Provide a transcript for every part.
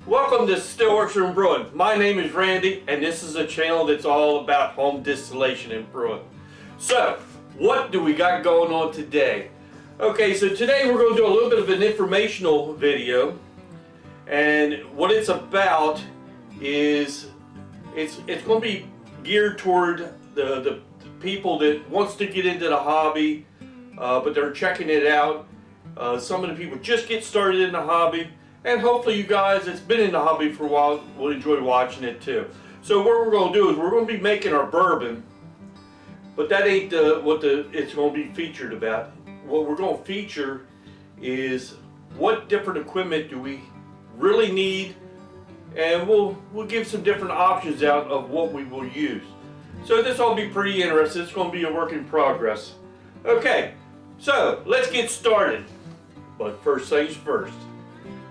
Welcome to Stillworks and Brewing. My name is Randy, and this is a channel that's all about home distillation and brewing. So, what do we got going on today? Okay, so today we're going to do a little bit of an informational video, and what it's about is it's going to be geared toward the people that wants to get into the hobby, but they're checking it out. Some of the people just get started in the hobby. And hopefully you guys that's been in the hobby for a while will enjoy watching it too. So what we're going to do is we're going to be making our bourbon, but that ain't what it's going to be featured about. What we're going to feature is what different equipment do we really need, and we'll give some different options out of what we will use. So this will be pretty interesting. It's going to be a work in progress. Okay, so let's get started. But first things first.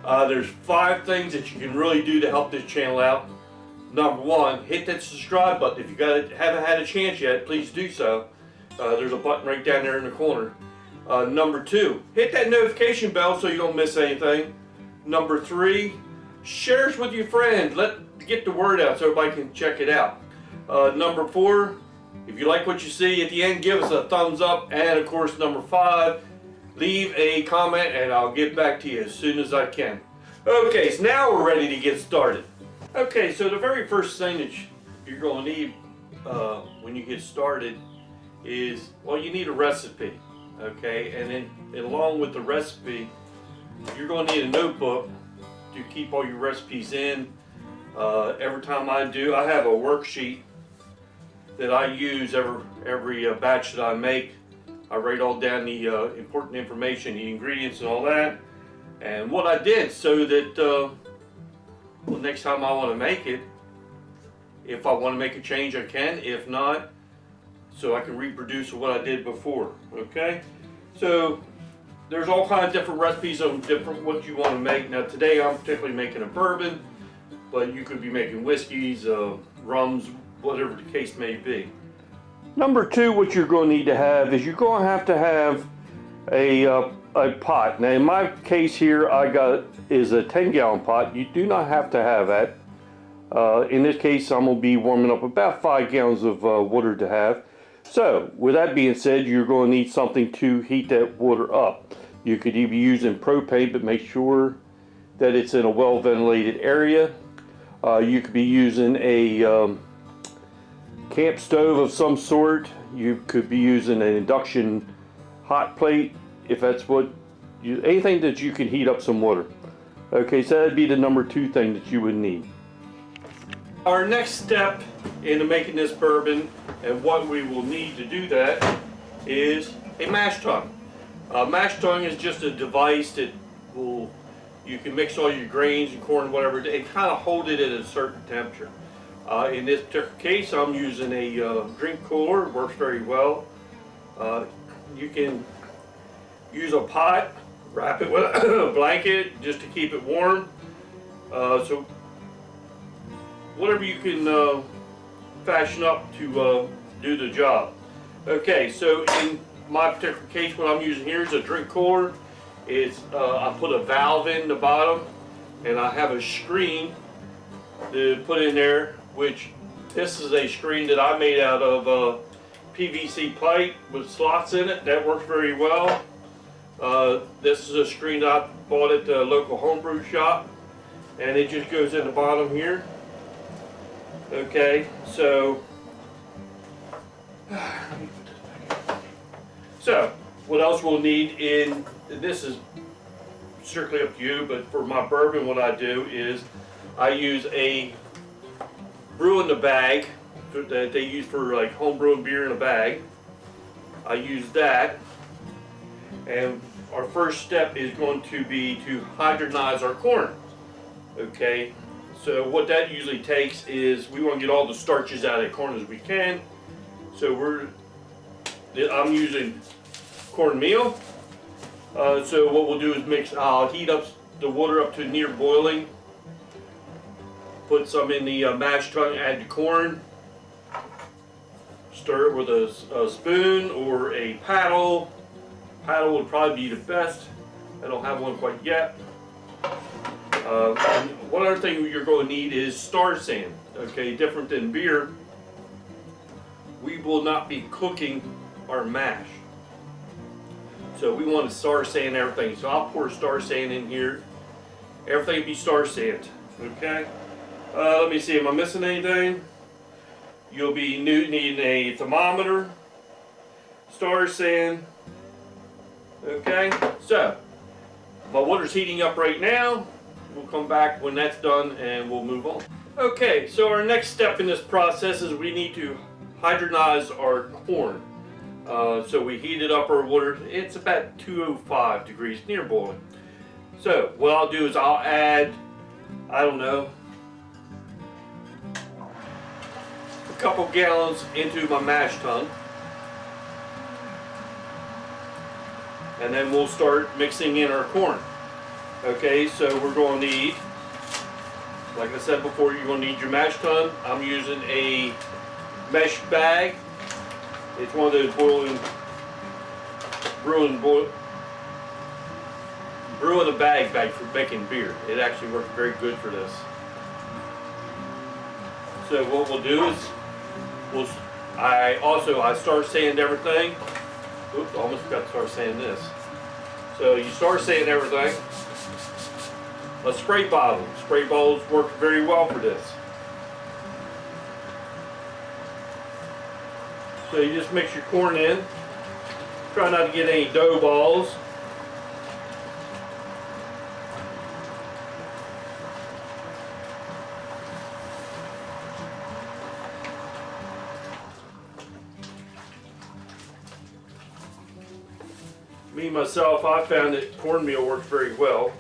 There's 5 things that you can really do to help this channel out. Number 1, hit that subscribe button. If you haven't had a chance yet, please do so. There's a button right down there in the corner. Number 2, hit that notification bell so you don't miss anything. Number 3, share us with your friends. Get the word out so everybody can check it out. Number 4, if you like what you see at the end, give us a thumbs up. And of course, number 5, leave a comment and I'll get back to you as soon as I can. Okay, so now we're ready to get started. Okay, so the very first thing that you're going to need when you get started is, well, you need a recipe. Okay, and then along with the recipe, you're going to need a notebook to keep all your recipes in. Every time I have a worksheet that I use every batch that I make. I write all down the important information, the ingredients and all that, and what I did so that well, next time I want to make it, if I want to make a change I can, if not, so I can reproduce what I did before. Okay, so there's all kinds of different recipes on what you want to make. Now today I'm particularly making a bourbon, but you could be making whiskeys, rums, whatever the case may be. Number 2, what you're going to need to have is you're going to have a pot. Now in my case here, I got is a 10-gallon pot. You do not have to have that. In this case, I'm going to be warming up about 5 gallons of water to have. So with that being said, you're going to need something to heat that water up. You could either be using propane, but make sure that it's in a well-ventilated area. You could be using a camp stove of some sort. You could be using an induction hot plate, if that's anything that you can heat up some water. Okay, so that'd be the number 2 thing that you would need. Our next step into making this bourbon, and what we will need to do that, is a mash tun. A mash tun is just a device that you can mix all your grains and corn, whatever, and kind of hold it at a certain temperature. In this particular case, I'm using a drink cooler. It works very well. You can use a pot, wrap it with a blanket just to keep it warm. So whatever you can fashion up to do the job. Okay, so in my particular case, what I'm using here is a drink cooler. I put a valve in the bottom, and I have a screen to put in there, which this is a screen that I made out of PVC pipe with slots in it. That works very well. This is a screen that I bought at the local homebrew shop, and it just goes in the bottom here. Okay, so what else we'll need this is strictly up to you, but for my bourbon, what I do is I use a brew in the bag that they use for like home brewing beer in a bag. I use that, and our first step is going to be to hydronize our corn. Okay, so what that usually takes is we want to get all the starches out of the corn as we can. So I'm using cornmeal. So what we'll do is I'll heat up the water up to near boiling. Put some in the mash tun, add the corn, stir it with a spoon or a paddle. Paddle would probably be the best. I don't have one quite yet. And one other thing you're going to need is star sand. Okay, different than beer, we will not be cooking our mash. So we want to star sand everything. So I'll pour star sand in here. Everything be star sand. Okay. Let me see. Am I missing anything? You'll be needing a thermometer, star sand. Okay. So my water's heating up right now. We'll come back when that's done and we'll move on. Okay. So our next step in this process is we need to hydronize our corn. So we heated up our water. It's about 205 degrees, near boiling. So what I'll do is I'll add, I don't know, a couple gallons into my mash tun. And then we'll start mixing in our corn. Okay, so we're going to need, like I said before, you're going to need your mash tun. I'm using a mesh bag. It's one of those brewing a bag for making beer. It actually works very good for this. So what we'll do is I star sand everything. Oops, almost forgot to star sand this. So you star sand everything. A spray bottle. Spray bottles work very well for this. So you just mix your corn in. Try not to get any dough balls. Me, myself, I found that cornmeal works very well.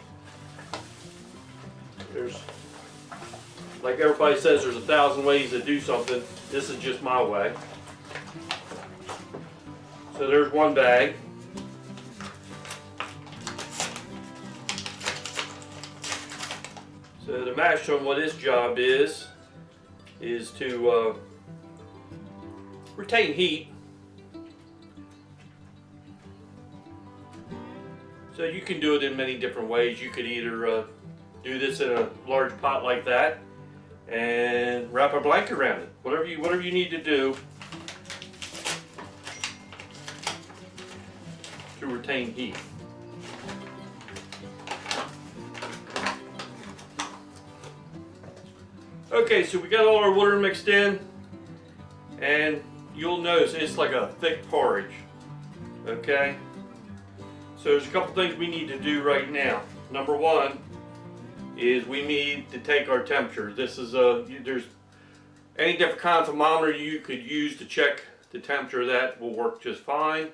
Like everybody says, there's 1,000 ways to do something. This is just my way. So there's one bag. So the mash tun, what its job is to retain heat. So you can do it in many different ways. You could either do this in a large pot like that and wrap a blanket around it. Whatever you need to do to retain heat. Okay, so we got all our water mixed in, and you'll notice it's like a thick porridge. Okay, so there's a couple things we need to do right now. Number one is we need to take our temperature. This is there's any different kind of thermometer you could use to check the temperature. That will work just fine.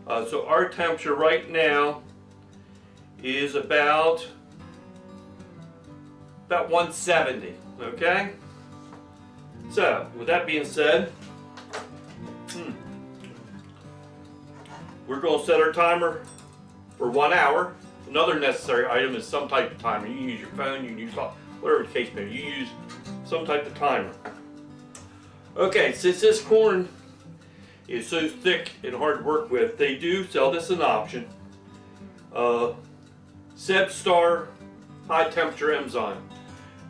So our temperature right now is about 170. Okay. So with that being said, we're going to set our timer for 1 hour. Another necessary item is some type of timer. You can use your phone, you can use whatever the case may be. You use some type of timer. Okay, since this corn is so thick and hard to work with, they do sell this as an option. Sebstar high temperature enzyme.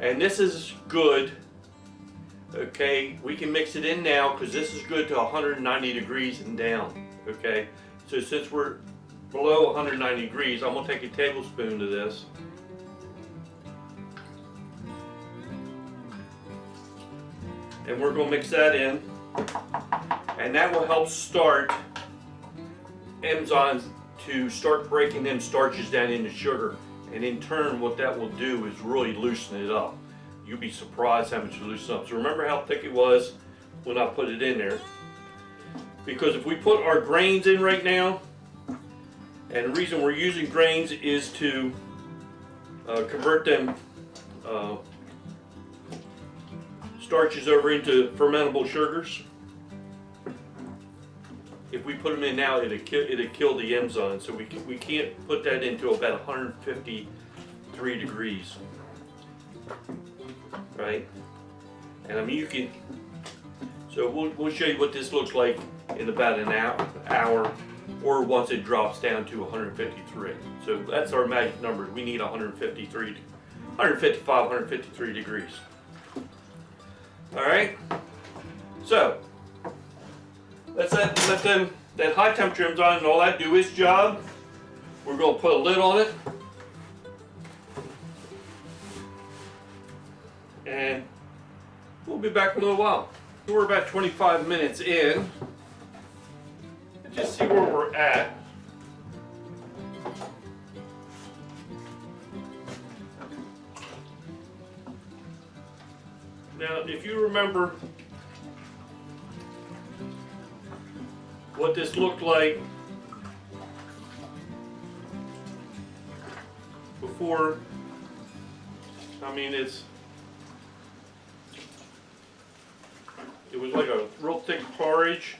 And this is good. Okay, we can mix it in now because this is good to 190 degrees and down. Okay, so since we're below 190 degrees, I'm going to take a tablespoon of this. And we're going to mix that in. And that will help start enzymes to start breaking them starches down into sugar. And in turn, what that will do is really loosen it up. You'll be surprised how much it loosens up. So remember how thick it was when I put it in there. Because if we put our grains in right now, and the reason we're using grains is to convert them starches over into fermentable sugars. If we put them in now, it'd kill the enzyme. So we can't put that into about 153 degrees, right? And I mean you can. So we'll show you what this looks like in about an hour, or once it drops down to 153. So that's our magic numbers. We need 153 155, 153 degrees. All right. So let that high temperature enzyme and all that do its job. We're going to put a lid on it, and we'll be back in a little while. We're about 25 minutes in, and just see where we're at. Now, if you remember what this looked like before, I mean, it was like a real thick porridge.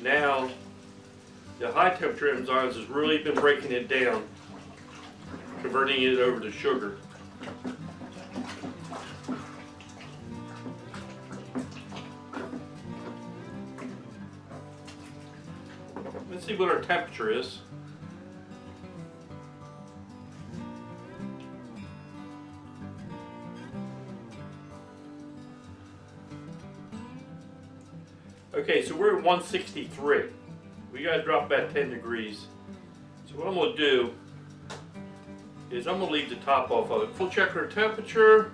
Now, the high temperature enzymes has really been breaking it down, converting it over to sugar. Let's see what our temperature is. Okay, so we're at 163. We gotta drop about 10 degrees. So what I'm gonna do is I'm gonna leave the top off of it. We'll check our temperature.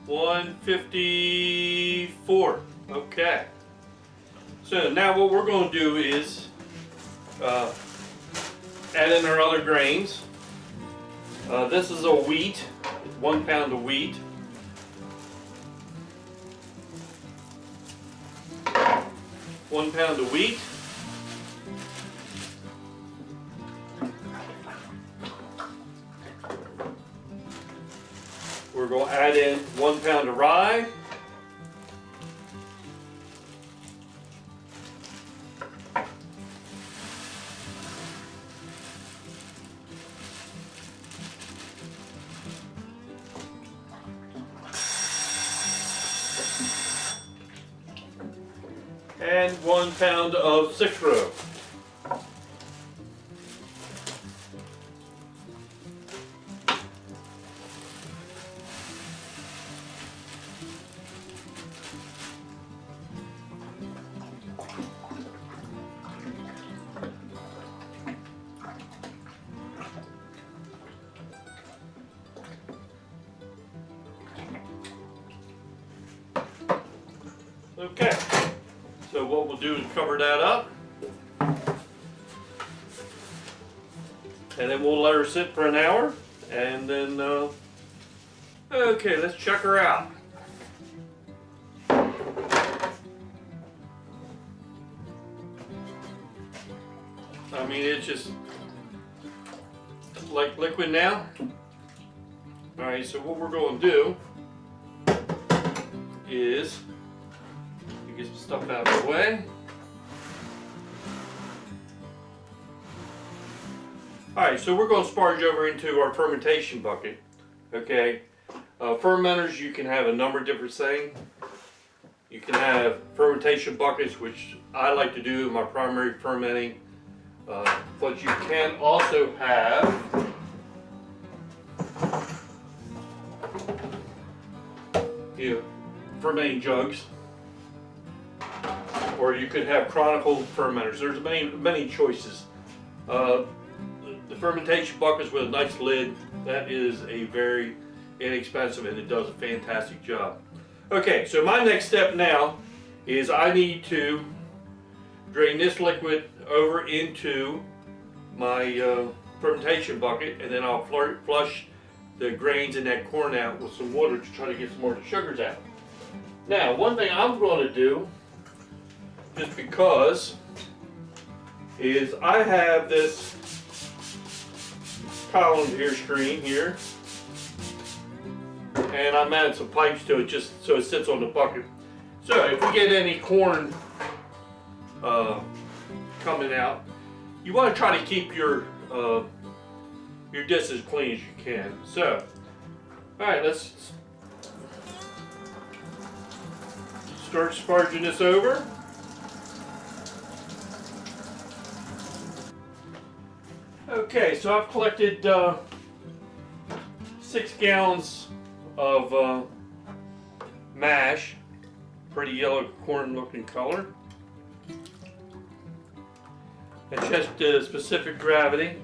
154. Okay. So now what we're going to do is add in our other grains. This is a wheat, 1 pound of wheat. One pound of wheat. We're going to add in 1 pound of rye. And 1 pound of sucrose. Okay. So what we'll do is cover that up, and then we'll let her sit for an hour, and then, okay, let's check her out. I mean, it's just like liquid now. All right, so what we're going to do is get some stuff out of the way. Alright, so we're going to sparge over into our fermentation bucket. Okay, fermenters, you can have a number of different things. You can have fermentation buckets, which I like to do in my primary fermenting, but you can also have fermenting jugs. Or you could have chronicle fermenters. There's many choices. The fermentation buckets with a nice lid, that is a very inexpensive, and it does a fantastic job. Okay, so my next step now is I need to drain this liquid over into my fermentation bucket, and then I'll flush the grains in that corn out with some water to try to get some more of the sugars out. Now, one thing I'm going to do, just because, is I have this column here, screen here, and I'm adding some pipes to it just so it sits on the bucket. So if we get any corn coming out, you want to try to keep your disc as clean as you can. So, all right, let's start sparging this over. Okay, so I've collected 6 gallons of mash, pretty yellow corn looking color. It's just specific gravity.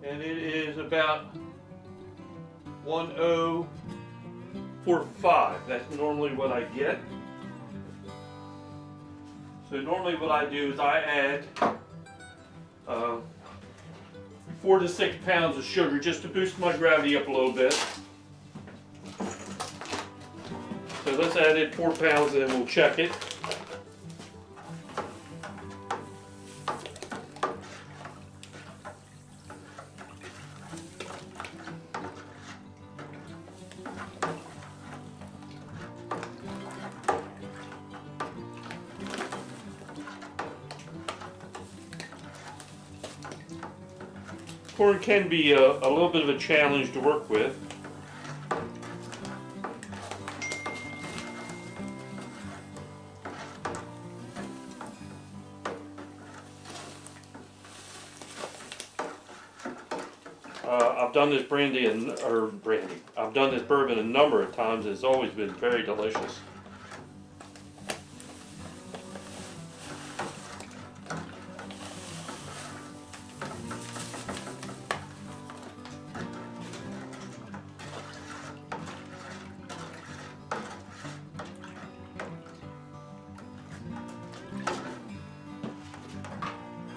And it is about 1045. That's normally what I get. So normally what I do is I add 4 to 6 pounds of sugar just to boost my gravity up a little bit. So let's add in 4 pounds and then we'll check it. Corn can be a little bit of a challenge to work with. I've done this I've done this bourbon a number of times. It's always been very delicious.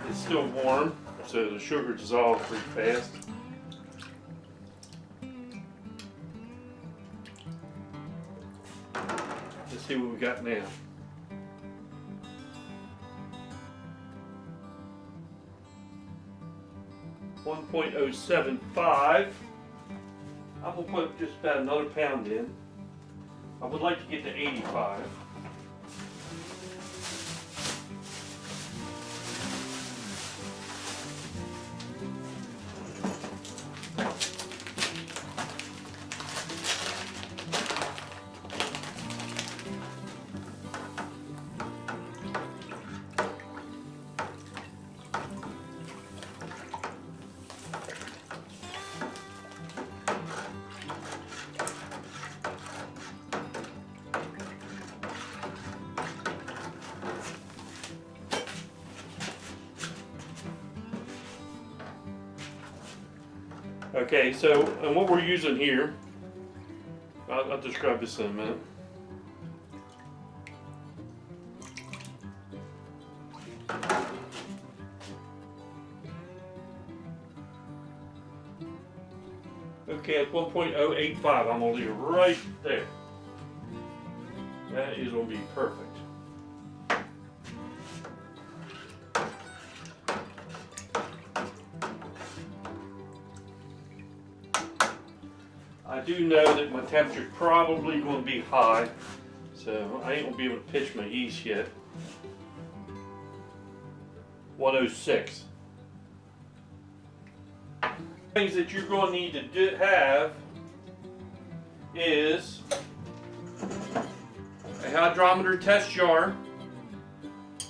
It's still warm, so the sugar dissolves pretty fast. Let's see what we got now. .075. I'm gonna put just about another pound in. I would like to get to 85. Okay, so and what we're using here, I'll describe this in a minute. Okay, at 1.085, I'm gonna leave it right there. That is gonna be perfect. I do know that my temperature's probably going to be high, so I ain't going to be able to pitch my yeast yet. 106. Things that you're going to need to have is a hydrometer test jar,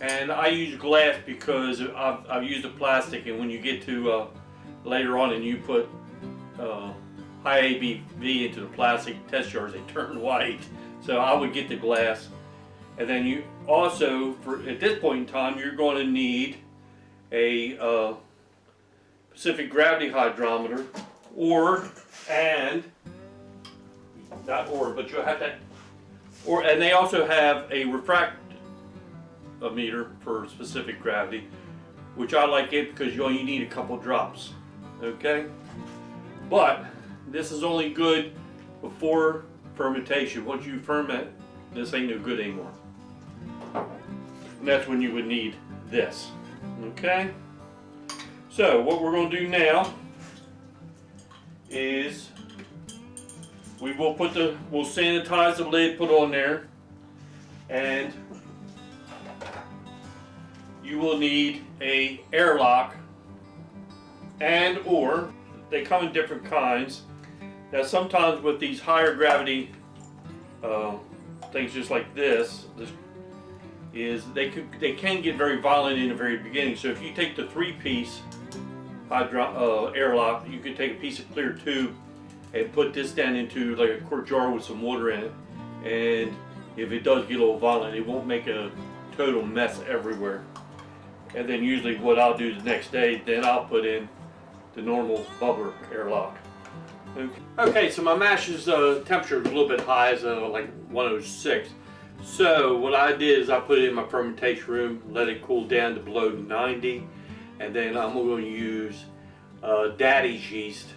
and I use glass because I've used a plastic, and when you get to later on and you put high ABV into the plastic test jars, they turn white. So I would get the glass. And then you also, at this point in time, you're going to need a specific gravity hydrometer, but you'll have that, and they also have a refractometer for specific gravity, which I like it because you only need a couple drops, okay? But this is only good before fermentation. Once you ferment, this ain't no good anymore. And that's when you would need this, okay? So what we're going to do now is we'll sanitize the lid, put on there, and you will need a airlock, and or they come in different kinds. Now sometimes with these higher gravity things just like this, is they can get very violent in the very beginning. So if you take the 3-piece airlock, you could take a piece of clear tube and put this down into like a quart jar with some water in it, and if it does get a little violent, it won't make a total mess everywhere. And then usually what I'll do the next day, then I'll put in the normal bubbler airlock. Okay, so my mash's temperature is a little bit high, as like 106. So what I did is I put it in my fermentation room, let it cool down to below 90, and then I'm going to use Daddy's yeast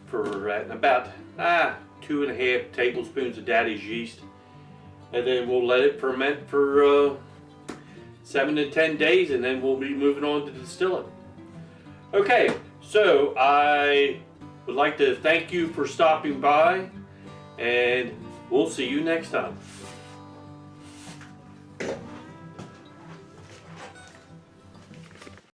for that, about 2.5 tablespoons of Daddy's yeast, and then we'll let it ferment for 7 to 10 days, and then we'll be moving on to distilling. Okay, so I would like to thank you for stopping by, and we'll see you next time.